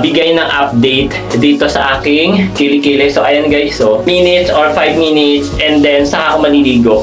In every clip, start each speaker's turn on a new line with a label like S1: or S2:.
S1: bigay ng update dito sa aking kilikili. So ayan guys, so minutes or 5 minutes and then saka ako maliligo.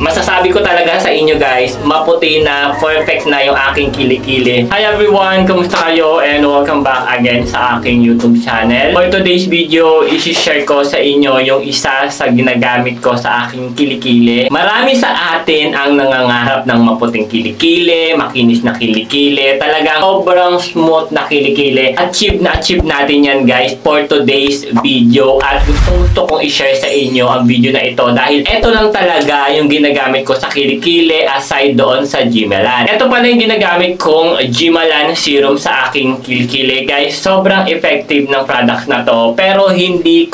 S1: Masasabi ko talaga sa inyo guys, maputi na, perfect na yung aking kilikili. Hi everyone, kumusta kayo? And welcome back again sa aking YouTube channel. For today's video, isi-share ko sa inyo yung isa sa ginagamit ko sa aking kilikili. Marami sa atin ang nangangarap ng maputing kilikili, makinis na kilikili, talagang sobrang smooth na kilikili. Achieve natin yan guys for today's video. At gusto kong i-share sa inyo ang video na ito dahil ito lang talaga yung ginagamit ko sa kilikili aside doon sa Jimalan. Ito pala yung ginagamit kong Jimalan serum sa aking kilikili guys. Sobrang effective ng product na to, pero hindi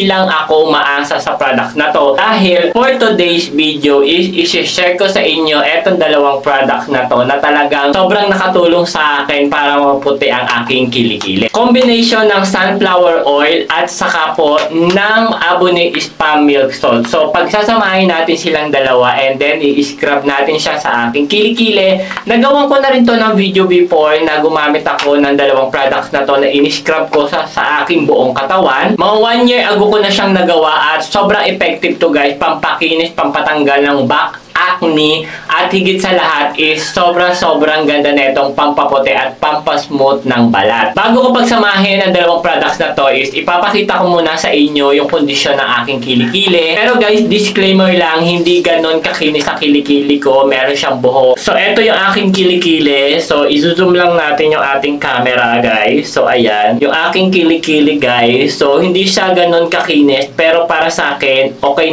S1: lang ako maasa sa product na to dahil for today's video is i-share ko sa inyo etong dalawang product na to na talagang sobrang nakatulong sa akin para maputi ang aking kilikili. Combination ng sunflower oil at saka po ng Abune Spam Milk Salt. So pagsasamahin natin silang dalawa and then i-scrub natin siya sa aking kilikili. Nagawan ko na rin to ng video before na gumamit ako ng dalawang products na to na in-scrub ko sa aking buong katawan. Mga 1 year ago ko na siyang nagawa at sobrang effective to guys. Pampakinis, pampatanggal ng back acne, at higit sa lahat is sobrang ganda na itong pampaputi at pampasmooth ng balat. Bago ko pagsamahin ang dalawang products na to is ipapakita ko muna sa inyo yung kondisyon ng aking kilikili. Pero guys, disclaimer lang, hindi ganon kakinis sa kilikili ko. Meron siyang buhok. So ito yung aking kilikili. So izo-zoom lang natin yung ating camera guys. So ayan, yung aking kilikili guys. So hindi siya ganon kakinis, pero para sa akin, okay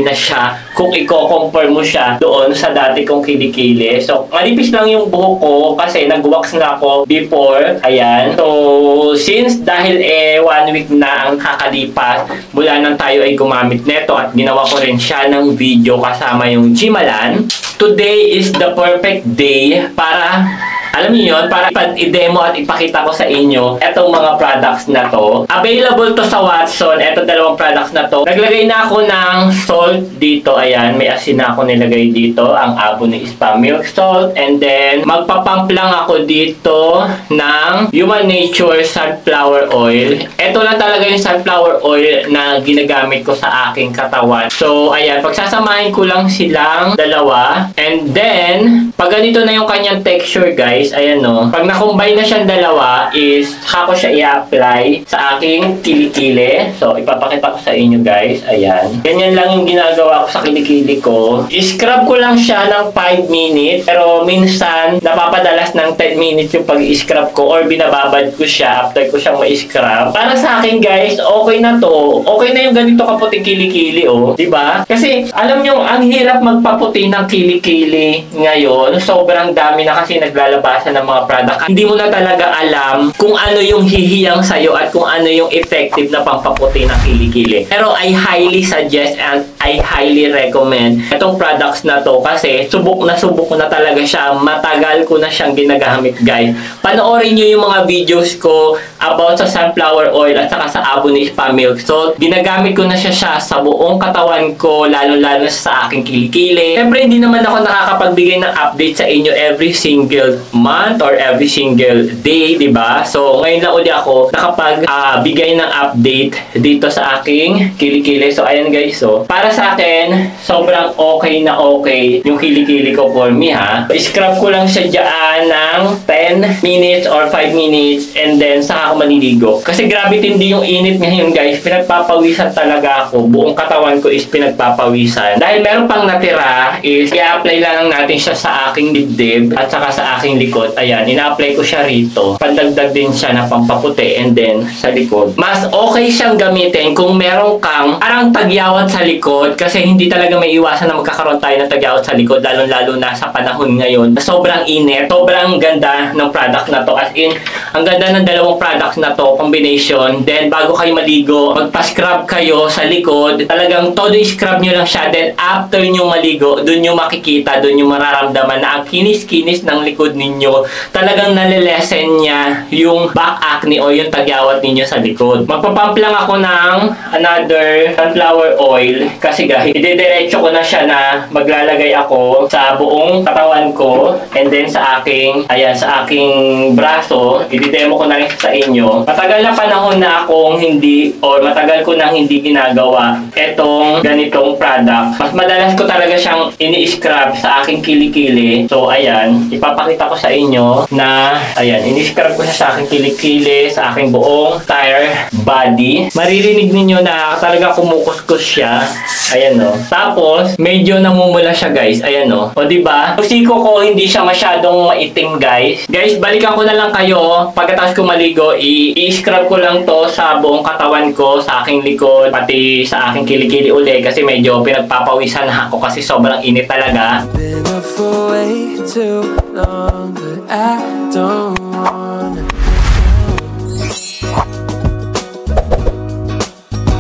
S1: na siya kung i-compare mo siya doon sa dati kong kilikili. So, malipis lang yung buhok ko kasi nag-wax na ako before. Ayan. So, since dahil 1 week na ang kakalipas mula nang tayo ay gumamit neto at ginawa ko rin siya ng video kasama yung Jimalan, today is the perfect day para alam niyo yun, para i-demo at ipakita ko sa inyo etong mga products na to. Available to sa Watson, etong dalawang products na to. Naglagay na ako ng salt dito. Ayan, may asin na ako nilagay dito. Ang Abune Spam Milk Salt. And then, magpapump lang ako dito ng Human Nature Sunflower Oil. Ito lang talaga yung sunflower oil na ginagamit ko sa aking katawan. So, ayan, pagsasamahin ko lang silang dalawa. And then, pag ganito na yung kanyang texture guys, ayan no. Pag na-combine na siyang dalawa is ako siya i-apply sa aking kilikili. So, ipapakita ko sa inyo guys. Ayan. Ganyan lang yung ginagawa ko sa kilikili ko. I-scrub ko lang siya ng 5 minutes. Pero minsan, napapadalas ng 10 minutes yung pag-i-scrub ko or binababad ko siya after ko siyang ma-scrub. Para sa akin guys, okay na to. Okay na yung ganito kaputing kilikili oh. Diba? Kasi, alam nyo, ang hirap magpaputi ng kilikili ngayon. Sobrang dami na kasi naglalabas ng mga product. Hindi mo na talaga alam kung ano yung hihiyang sa'yo at kung ano yung effective na pampaputi ng kilikili. Pero I highly suggest and I highly recommend itong products na to kasi subok ko na talaga siya. Matagal ko na siyang ginagamit guys. Panoorin nyo yung mga videos ko about sa sunflower oil at saka sa Abune Spam Milk Salt. Ginagamit ko na siya sa buong katawan ko, lalo-lalo sa aking kilikili. Siyempre, hindi naman ako nakakapagbigay ng update sa inyo every single month or every single day, diba? So, ngayon lang ulit ako nakapagbigay ng update dito sa aking kilikili. So, ayan guys, so, para sa akin, sobrang okay na okay yung kilikili ko for me, ha? So, scrub ko lang siya dyan ng 10 minutes or 5 minutes and then saka ako maliligo. Kasi grabe tindi yung init ngayon guys. Pinagpapawisan talaga ako. Buong katawan ko is pinagpapawisan. Dahil meron pang natira is i-apply lang natin siya sa aking dibdib at saka sa aking likod. Ayan, ina-apply ko siya rito. Pandagdag din siya na pampaputi and then sa likod. Mas okay siyang gamitin kung meron kang parang tagyawat sa likod kasi hindi talaga may iwasan na magkakaroon tayo ng tagyawat sa likod lalong-lalo na sa panahon ngayon. Sobrang init. Sobrang ganda ng product na to. As in, ang ganda ng dalawang products na to, combination. Then, bago kayo maligo, magpa-scrub kayo sa likod. Talagang todo i-scrub nyo lang siya. Then, after nyo maligo, dun nyo makikita, dun nyo mararamdaman na ang kinis-kinis ng likod ninyo. Talagang nalilesen niya yung back acne o yung tagyawat ninyo sa likod. Magpapump lang ako ng another sunflower oil kasi guys, idediretso ko na siya na maglalagay ako sa buong katawan ko and then sa aking, ayan, sa aking braso, i-demo ko na rin sa inyo. Matagal na panahon na akong matagal ko nang hindi ginagawa etong ganitong product. Mas madalas ko talaga siyang ini-scrub sa aking kilikili. So, ayan. Ipapakita ko sa inyo na, ayan, ini-scrub ko siya sa aking kilikili, sa aking buong tire body. Maririnig ninyo na talaga kumukuskus siya. Ayan, no. Tapos, medyo namumula siya, guys. Ayan, no. O, diba? Yung siko ko, hindi siya masyadong maitim, guys. Guys, balikan ko na lang kayo. Pagkatapos ko maligo, i-scrub ko lang to sa buong katawan ko, sa aking likod, pati sa aking kilikili uli. Kasi medyo pinagpapawisan na ako kasi sobrang init talaga.
S2: Been up for way too long, but I don't wanna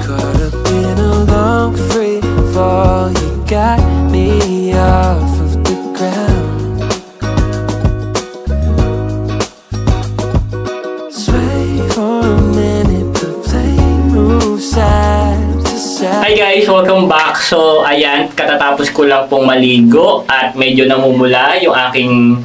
S2: caught up in a long free fall. You got me off of the ground. Sway for a minute, but play moves side to side.
S1: Hi guys, welcome back. So, ayan, katatapos ko lang pong maligo at medyo namumula yung aking,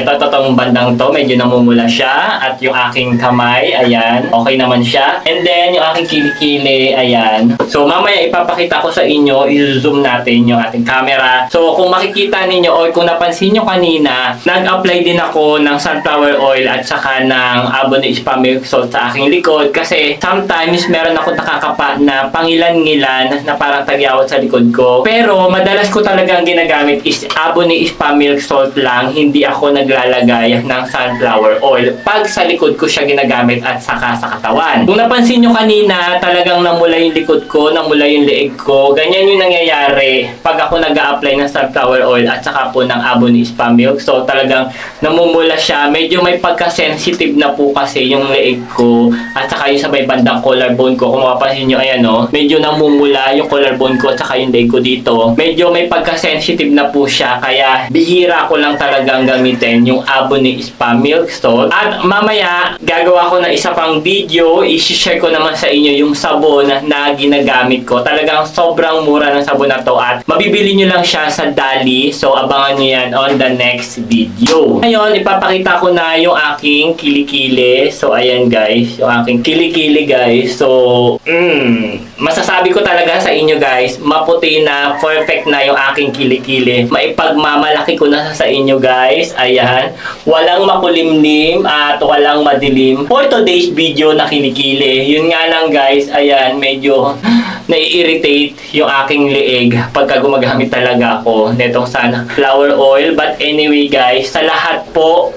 S1: itong bandang to, medyo namumula siya at yung aking kamay, ayan, okay naman siya. And then, yung aking kilikili, ayan. So, mamaya ipapakita ko sa inyo, i-zoom natin yung ating camera. So, kung makikita ninyo o kung napansin nyo kanina, nag-apply din ako ng sunflower oil at saka ng Abonne Spa Milk Salt sa aking likod kasi sometimes meron ako nakakapa na pangilan-ngilan na parang tagyawat sa likod ko. Pero madalas ko talagang ginagamit is Abonne Spa Milk Salt lang. Hindi ako naglalagay ng sunflower oil pag sa likod ko siya ginagamit at saka sa katawan. Kung napansin nyo kanina, talagang namula yung likod ko, namula yung leeg ko. Ganyan yung nangyayari pag ako nag-a-apply ng sunflower oil at saka po ng Abonne Spa Milk. So talagang namumula siya. Medyo may pagka-sensitive na po kasi yung leeg ko at saka yung sa may bandang collarbone ko. Kung mapapansin nyo, ayan o, medyo namumula yung collarbone ko at saka yung leg ko dito. Medyo may pagka-sensitive na po siya kaya bihira ko lang talagang gamitin yung Abonne Spa Milk Salt. At mamaya gagawa ko na isa pang video, i-share ko naman sa inyo yung sabon na ginagamit ko. Talagang sobrang mura ng sabon na to at mabibili nyo lang siya sa Dali. So abangan nyo yan on the next video. Ngayon, ipapakita ko na yung aking kilikili. So ayan guys, yung aking kilikili guys. So, masasabi ko talaga sa inyo guys, maputi na, perfect na yung aking kilikili. Maipagmamalaki ko na sa inyo guys. Ayan, walang makulimlim at walang madilim for today's video na kilikili. Yun nga lang guys, ayan, medyo nai-irritate yung aking leeg pagka gumagamit talaga ako netong sunflower oil. But anyway guys, sa lahat po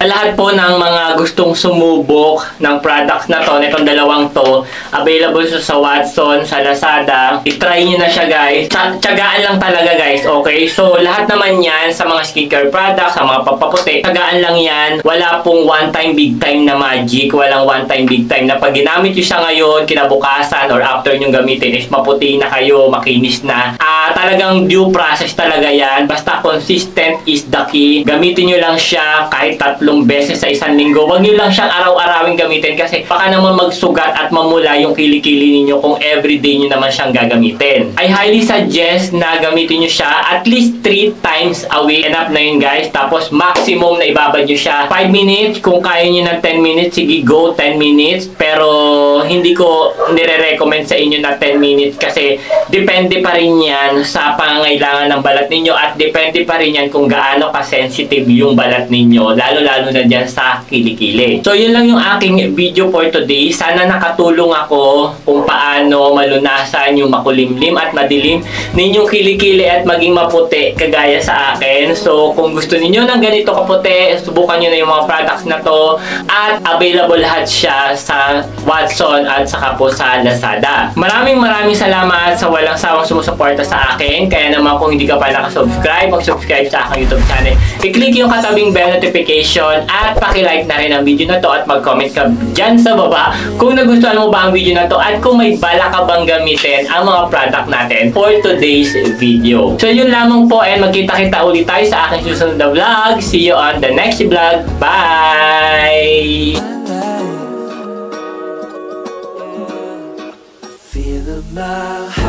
S1: ng mga gustong sumubok ng products na to, netong dalawang to, available sa Watson, sa Lazada, i-try nyo na siya guys. Tiyagaan lang talaga guys, okay? So lahat naman yan sa mga skincare products, sa mga pampaputi, tiyagaan lang yan. Wala pong one time big time na magic, walang one time big time na pag ginamit nyo siya ngayon, kinabukasan or after nyo gamitin is maputi na kayo, makinis na. Talagang due process talaga yan. Basta consistent is the key. Gamitin nyo lang siya kahit 3 beses sa isang linggo. Huwag nyo lang siyang araw-arawing gamitin kasi baka naman magsugat at mamula yung kilikili ninyo kung everyday nyo naman siyang gagamitin. I highly suggest na gamitin nyo siya at least 3 times a week. Enough na yun guys. Tapos maximum na ibabad nyo siya 5 minutes. Kung kaya nyo ng 10 minutes, sige go 10 minutes. Pero hindi ko nire-recommend sa inyo na 10 minutes kasi depende pa rin yan sa pangangailangan ng balat ninyo at depende pa rin yan kung gaano ka-sensitive yung balat ninyo, lalo-lalo na dyan sa kilikili. So yun lang yung aking video for today. Sana nakatulong ako kung paano malunasan yung makulimlim at madilim ninyong kilikili at maging maputi kagaya sa akin. So kung gusto ninyo ng ganito kaputi, subukan nyo na yung mga products na to at available lahat siya sa Watson at saka po sa Lazada. Maraming salamat sa walang sawang sumusuporta sa akin. Kaya naman kung hindi ka pa nakasubscribe, mag-subscribe sa aking YouTube channel. I-click yung katabing bell notification at paki-like na rin ang video na to at mag-comment ka dyan sa baba kung nagustuhan mo ba ang video na to at kung may bala ka bang gamitin ang mga product natin for today's video. So yun lamang po and magkita-kita ulit tayo sa aking susunod na vlog. See you on the next vlog. Bye!
S2: Feel my